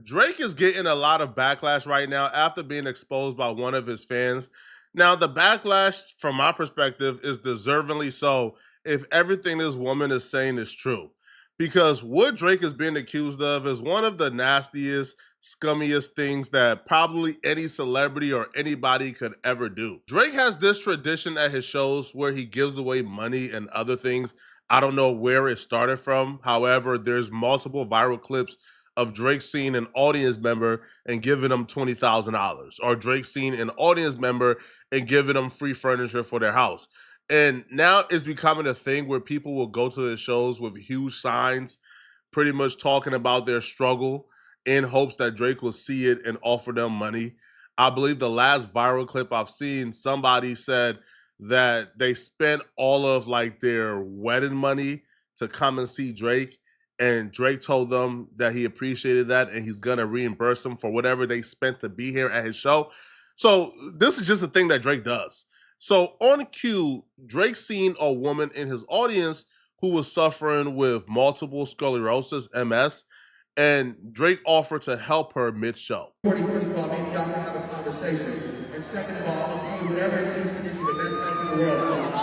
Drake is getting a lot of backlash right now after being exposed by one of his fans. Now, the backlash, from my perspective, is deservingly so if everything this woman is saying is true. Because what Drake is being accused of is one of the nastiest, scummiest things that probably any celebrity or anybody could ever do. Drake has this tradition at his shows where he gives away money and other things. I don't know where it started from. However, there's multiple viral clips of Drake seeing an audience member and giving them $20,000, or Drake seeing an audience member and giving them free furniture for their house. And now it's becoming a thing where people will go to his shows with huge signs, pretty much talking about their struggle in hopes that Drake will see it and offer them money. I believe the last viral clip I've seen, somebody said that they spent all of like their wedding money to come and see Drake, and Drake told them that he appreciated that and he's gonna reimburse them for whatever they spent to be here at his show. So this is just a thing that Drake does. So on cue, Drake seen a woman in his audience who was suffering with multiple sclerosis, MS, and Drake offered to help her mid-show. First of all, maybe y'all can have a conversation. And second of all, I'll do whatever it takes to get you the best help in the world.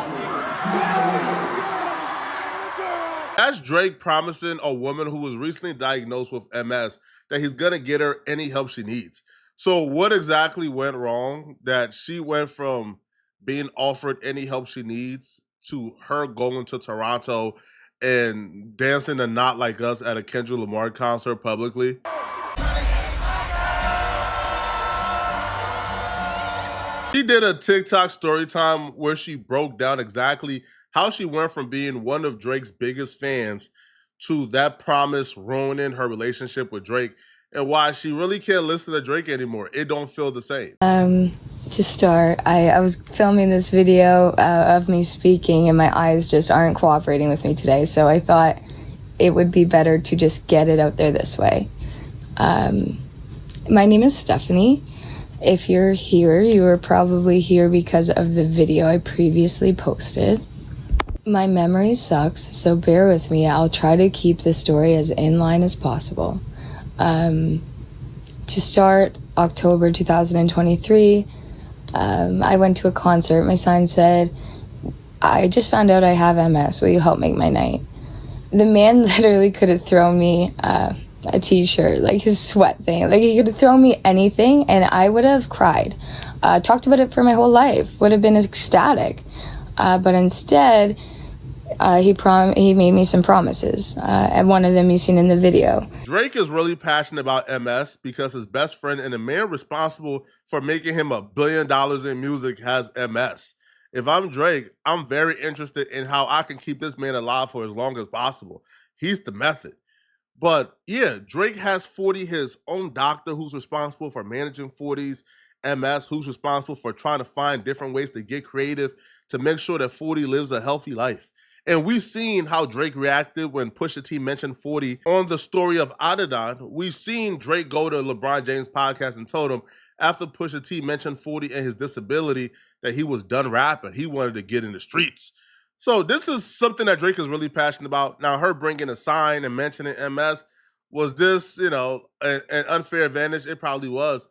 That's Drake promising a woman who was recently diagnosed with MS that he's gonna get her any help she needs. So what exactly went wrong that she went from being offered any help she needs to her going to Toronto and dancing a Not Like Us at a Kendrick Lamar concert publicly? She did a TikTok story time where she broke down exactly how she went from being one of Drake's biggest fans to that promise ruining her relationship with Drake, and why she really can't listen to Drake anymore. It don't feel the same. To start, I was filming this video of me speaking, and my eyes just aren't cooperating with me today, so I thought it would be better to just get it out there this way. My name is Stephanie. If you're here, you are probably here because of the video I previously posted. My memory sucks, so bear with me. I'll try to keep the story as in line as possible. To start, October 2023, I went to a concert. My sign said, "I just found out I have MS. Will you help make my night?" The man literally could have thrown me a t-shirt, like his sweat thing. Like, he could have thrown me anything and I would have cried. Talked about it for my whole life. Would have been ecstatic. But instead, he made me some promises, and one of them you've seen in the video. Drake is really passionate about MS because his best friend and the man responsible for making him $1 billion in music has MS. If I'm Drake, I'm very interested in how I can keep this man alive for as long as possible. He's the method. But yeah, Drake has 40, his own doctor who's responsible for managing 40's MS, who's responsible for trying to find different ways to get creative to make sure that 40 lives a healthy life. And we've seen how Drake reacted when Pusha T mentioned 40 on the story of Adidon. We've seen Drake go to LeBron James' podcast and told him after Pusha T mentioned 40 and his disability that he was done rapping. He wanted to get in the streets. So this is something that Drake is really passionate about. Now, her bringing a sign and mentioning MS, was this, an unfair advantage? It probably was.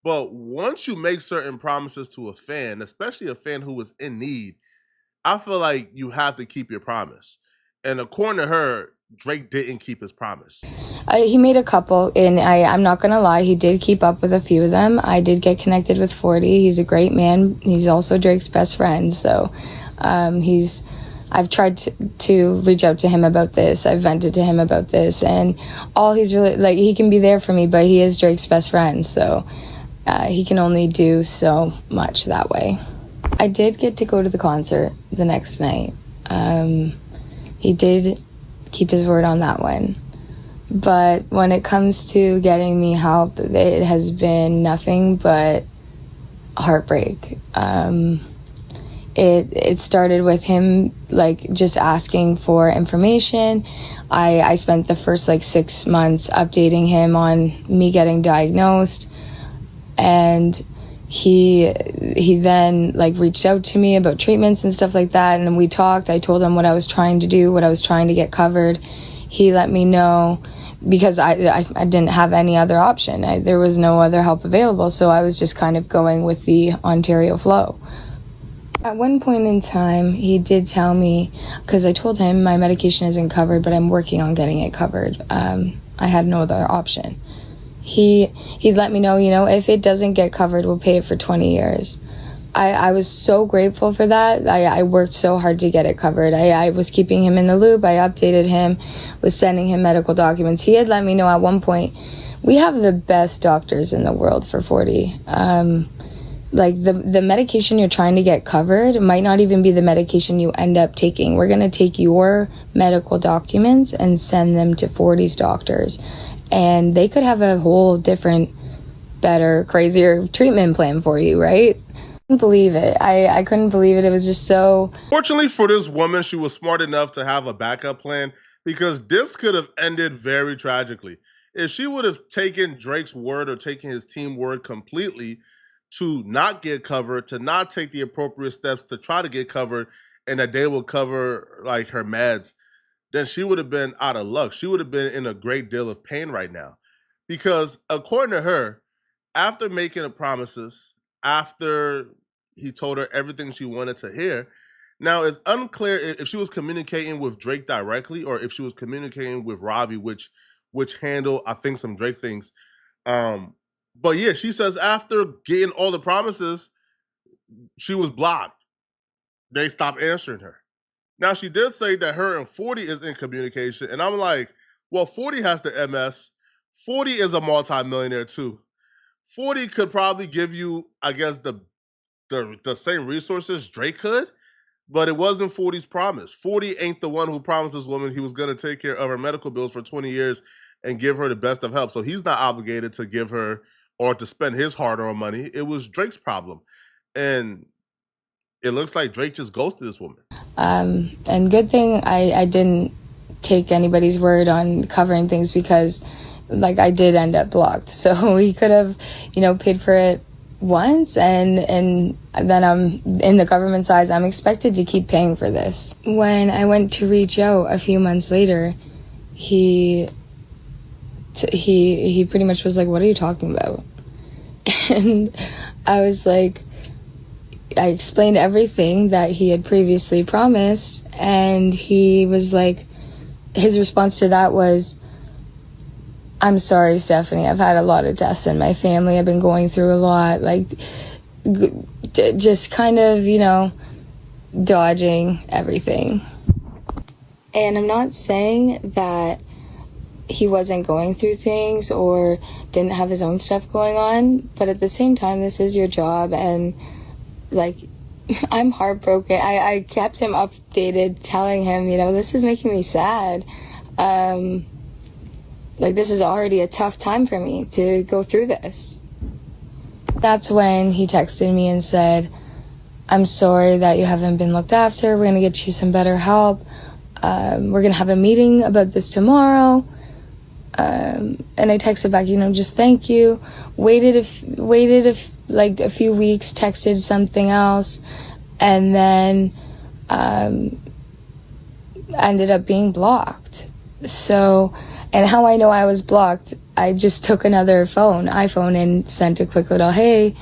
But once you make certain promises to a fan, especially a fan who is in need, I feel like you have to keep your promise. And according to her, Drake didn't keep his promise. He made a couple, and I'm not going to lie, he did keep up with a few of them. I did get connected with 40. He's a great man. He's also Drake's best friend. So I've tried to reach out to him about this. I've vented to him about this. And all he's really, like, he can be there for me, but he is Drake's best friend. So he can only do so much that way. I did get to go to the concert the next night. He did keep his word on that one. But when it comes to getting me help, it has been nothing but heartbreak. It started with him, like, just asking for information. I spent the first 6 months updating him on me getting diagnosed, and he then reached out to me about treatments and stuff like that, and we talked. I told him what I was trying to do, what I was trying to get covered. he let me know, because I didn't have any other option. There was no other help available, so I was just kind of going with the Ontario flow. At one point in time, he did tell me, because I told him my medication isn't covered, but I'm working on getting it covered. I had no other option. He'd let me know, if it doesn't get covered, we'll pay it for 20 years. I was so grateful for that. I worked so hard to get it covered. I was keeping him in the loop. I updated him, was sending him medical documents. He had let me know at one point, we have the best doctors in the world for 40. Like the medication you're trying to get covered might not even be the medication you end up taking. We're going to take your medical documents and send them to 40's doctors. And they could have a whole different, better, crazier treatment plan for you, right? I couldn't believe it. I couldn't believe it. It was just so... Fortunately for this woman, she was smart enough to have a backup plan, because this could have ended very tragically. If she would have taken Drake's word or taken his team word completely to not get covered, to not take the appropriate steps to try to get covered, and that they will cover like her meds, then she would have been out of luck. She would have been in a great deal of pain right now. Because according to her, after making the promises, after he told her everything she wanted to hear, now it's unclear if she was communicating with Drake directly or if she was communicating with Ravi, which handled, I think, some Drake things. But yeah, she says after getting all the promises, she was blocked. They stopped answering her. Now, she did say that her and 40 is in communication, and I'm like, well, 40 has the MS. 40 is a multimillionaire too. 40 could probably give you, I guess, the same resources Drake could, but it wasn't 40's promise. 40 ain't the one who promised this woman he was going to take care of her medical bills for 20 years and give her the best of help. So he's not obligated to give her or to spend his hard-earned money. It was Drake's problem. And it looks like Drake just ghosted this woman. And good thing I didn't take anybody's word on covering things, because like I did end up blocked. So he could have, paid for it once, and then I'm in the government side, I'm expected to keep paying for this. When I went to reach out a few months later, he pretty much was like, what are you talking about? And I was like, I explained everything that he had previously promised, and he was like, his response to that was, I'm sorry, Stephanie, I've had a lot of deaths in my family. I've been going through a lot. Like, just kind of, dodging everything. And I'm not saying that he wasn't going through things or didn't have his own stuff going on, but at the same time, this is your job, and like, I'm heartbroken. I kept him updated, telling him, this is making me sad. Like, this is already a tough time for me to go through this. That's when he texted me and said, I'm sorry that you haven't been looked after. We're going to get you some better help. We're going to have a meeting about this tomorrow. And I texted back, just thank you. Waited a few weeks, texted something else, and then ended up being blocked. So, and how I know I was blocked, I just took another iPhone, and sent a quick little hey,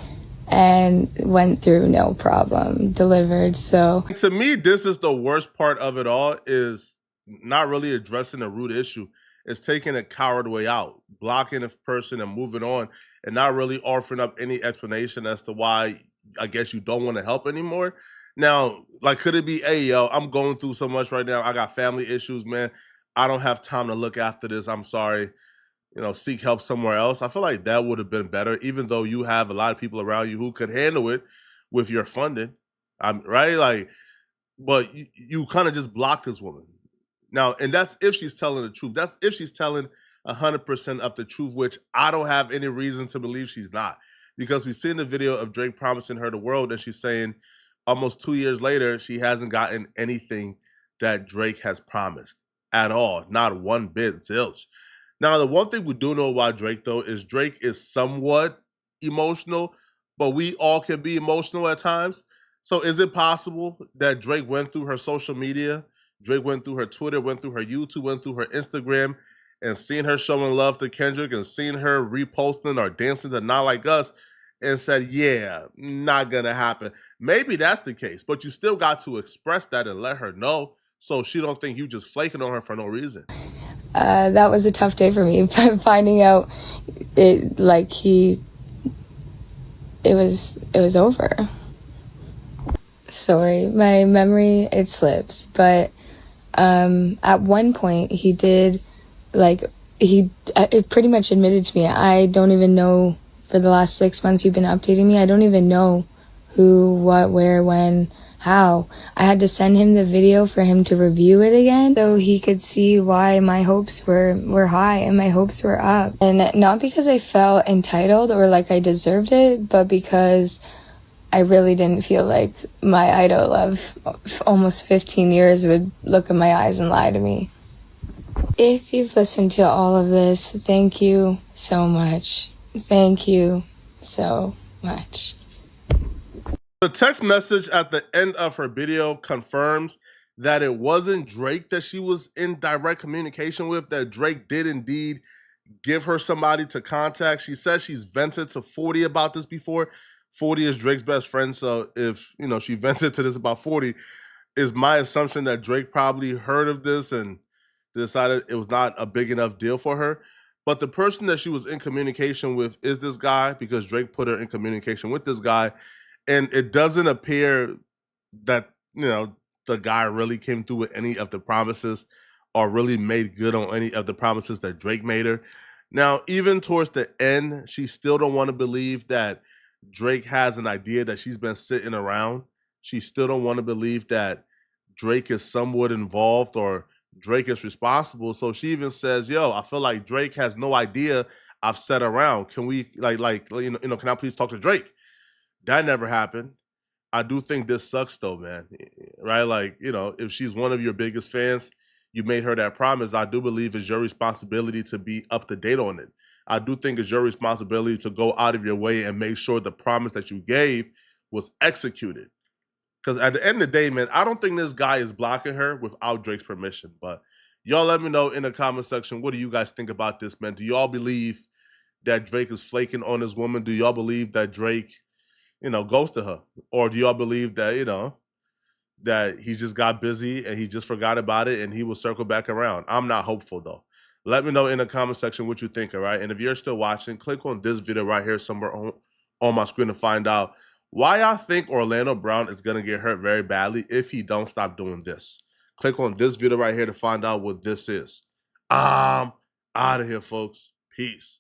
and went through no problem, delivered. So to me, this is the worst part of it all, is not really addressing the root issue. It's taking a coward way out, blocking a person and moving on, and not really offering up any explanation as to why, I guess, you don't want to help anymore. Now, like, could it be, hey, yo, I'm going through so much right now. I got family issues, man. I don't have time to look after this. I'm sorry. Seek help somewhere else. I feel like that would have been better, even though you have a lot of people around you who could handle it with your funding, right? Like, but you kind of just blocked this woman. Now, and that's if she's telling the truth. That's if she's telling 100% of the truth, which I don't have any reason to believe she's not. Because we've seen the video of Drake promising her the world, and she's saying almost 2 years later, she hasn't gotten anything that Drake has promised at all. Not one bit, zilch. Now, the one thing we do know about Drake, though, is Drake is somewhat emotional, but we all can be emotional at times. So is it possible that Drake went through her social media Drake went through her Twitter, went through her YouTube, went through her Instagram, and seen her showing love to Kendrick and seen her reposting or dancing to Not Like Us and said, yeah, not gonna happen. Maybe that's the case, but you still got to express that and let her know so she don't think you just flaking on her for no reason. That was a tough day for me, finding out it was over. Sorry, my memory, it slips, but at one point he did, it pretty much admitted to me, I don't even know, for the last 6 months you've been updating me, I don't even know who, what, where, when, how. I had to send him the video for him to review it again so he could see why my hopes were high and my hopes were up. And not because I felt entitled or like I deserved it, but because I really didn't feel like my idol of almost 15 years would look in my eyes and lie to me. If you've listened to all of this, thank you so much. Thank you so much. The text message at the end of her video confirms that it wasn't Drake that she was in direct communication with, that Drake did indeed give her somebody to contact. She says she's vented to 40 about this before. 40 is Drake's best friend, so if she vented to this about 40, is my assumption that Drake probably heard of this and decided it was not a big enough deal for her. But the person that she was in communication with is this guy, because Drake put her in communication with this guy. And it doesn't appear that, the guy really came through with any of the promises or really made good on any of the promises that Drake made her. Now, even towards the end, she still don't want to believe that Drake has an idea that she's been sitting around. She still don't want to believe that Drake is somewhat involved or Drake is responsible. So she even says, yo, I feel like Drake has no idea I've sat around. Can we can I please talk to Drake? That never happened. I do think this sucks though, man. Right? Like, if she's one of your biggest fans, you made her that promise. I do believe it's your responsibility to be up to date on it. I do think it's your responsibility to go out of your way and make sure the promise that you gave was executed. Because at the end of the day, man, I don't think this guy is blocking her without Drake's permission. But y'all let me know in the comment section, what do you guys think about this, man? Do y'all believe that Drake is flaking on his woman? Do y'all believe that Drake ghosted her? Or do y'all believe that, that he just got busy and he just forgot about it and he will circle back around? I'm not hopeful though. Let me know in the comment section what you think, all right? And if you're still watching, click on this video right here somewhere on my screen to find out why I think Orlando Brown is going to get hurt very badly if he don't stop doing this. Click on this video right here to find out what this is. I'm out of here, folks. Peace.